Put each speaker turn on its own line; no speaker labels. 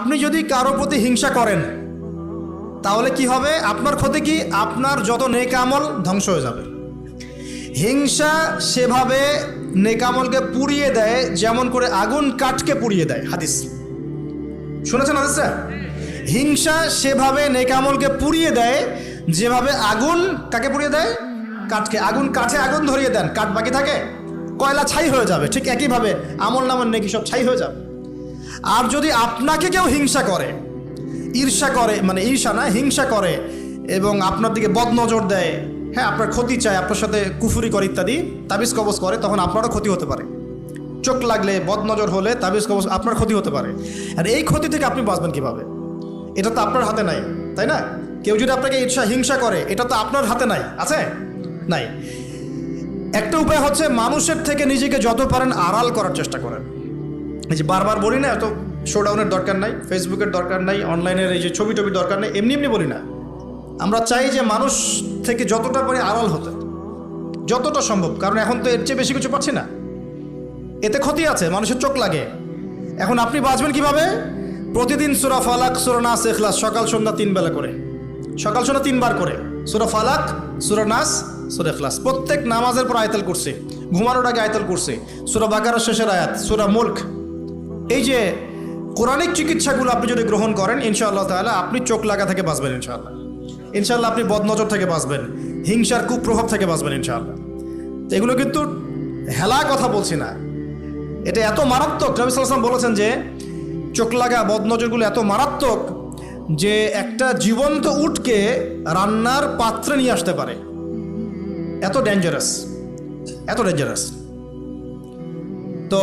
আপনি যদি কারো প্রতি হিংসা করেন তাহলে কি হবে? আপনার ক্ষতি কি? আপনার যত নেক আমল ধ্বংস হয়ে যাবে। হিংসা সেভাবে নেক আমলকে পুড়িয়ে দেয় যেমন করে আগুন কাঠকে পুড়িয়ে দেয়। হাদিস শুনেছেন হাদিসটা? হিংসা সেভাবে নেক আমলকে পুড়িয়ে দেয় যেভাবে আগুন কাকে পুড়িয়ে দেয়? কাঠকে। আগুন কাঠে আগুন ধরিয়ে দেন, কাঠ বাকি থাকে? কয়লা ছাই হয়ে যাবে। ঠিক একইভাবে আমল নামের নেকি সব ছাই হয়ে যাবে। আর যদি আপনাকে কেউ হিংসা করে, ঈর্ষা করে, মানে ঈর্ষা না, হিংসা করে এবং আপনার দিকে বদনজর দেয়, হ্যাঁ, আপনার ক্ষতি চায়, আপনার সাথে কুফুরি করে ইত্যাদি, তাবিজ কবজ করে, তখন আপনারও ক্ষতি হতে পারে। চোখ লাগলে, বদনজর হলে, তাবিজ কবজ, আপনার ক্ষতি হতে পারে। আর এই ক্ষতি থেকে আপনি বাঁচবেন কিভাবে? এটা তো আপনার হাতে নাই, তাই না? কেউ যদি আপনাকে ঈর্ষা হিংসা করে, এটা তো আপনার হাতে নাই, আছে? নাই। একটা উপায় হচ্ছে মানুষের থেকে নিজেকে যত পারেন আড়াল করার চেষ্টা করেন। এই যে বারবার বলি না, এত শোডাউনের দরকার নাই, ফেসবুকের দরকার নাই, অনলাইনের এই যে ছবি টবি দরকার নেই, এমনি এমনি বলি না। আমরা চাই যে মানুষ থেকে যতটা পারি আড়াল হতে, যতটা সম্ভব। কারণ এখন তো এর চেয়ে বেশি কিছু পাচ্ছি না, এতে ক্ষতি আছে, মানুষের চোখ লাগে। এখন আপনি বাঁচবেন কিভাবে? প্রতিদিন সূরা ফালাক, সূরা নাস, ইখলাস সকাল সন্ধ্যা 3 বেলা করে, সকাল সন্ধ্যা 3 বার করে সূরা ফালাক, সূরা নাস, সূরা ইখলাস। প্রত্যেক নামাজের পর আয়াতুল কুরসি, ঘুমানোর আগে আয়াতুল কুরসি, সূরা বাকারার শেষের আয়াত, সূরা মুলক। এই যে কোরআনিক চিকিৎসাগুলো আপনি যদি গ্রহণ করেন, ইনশাআল্লাহ তাআলা আপনি চোখ লাগা থেকে বাঁচবেন। ইনশাআল্লাহ ইনশাআল্লাহ আপনি বদনজর থেকে বাঁচবেন, হিংসার কুপ্রভাব থেকে বাঁচবেন ইনশাআল্লাহ। তো এগুলো কিন্তু হেলা কথা বলছি না, এটা এত মারাত্মক। নবী সাল্লাল্লাহু আলাইহি ওয়াসাল্লাম বলেছেন যে চোখ লাগা বদনজরগুলো এত মারাত্মক যে একটা জীবন্ত উটকে রান্নার পাত্রে নিয়ে আসতে পারে। এত ডেঞ্জারাস, এত ডেঞ্জারাস। তো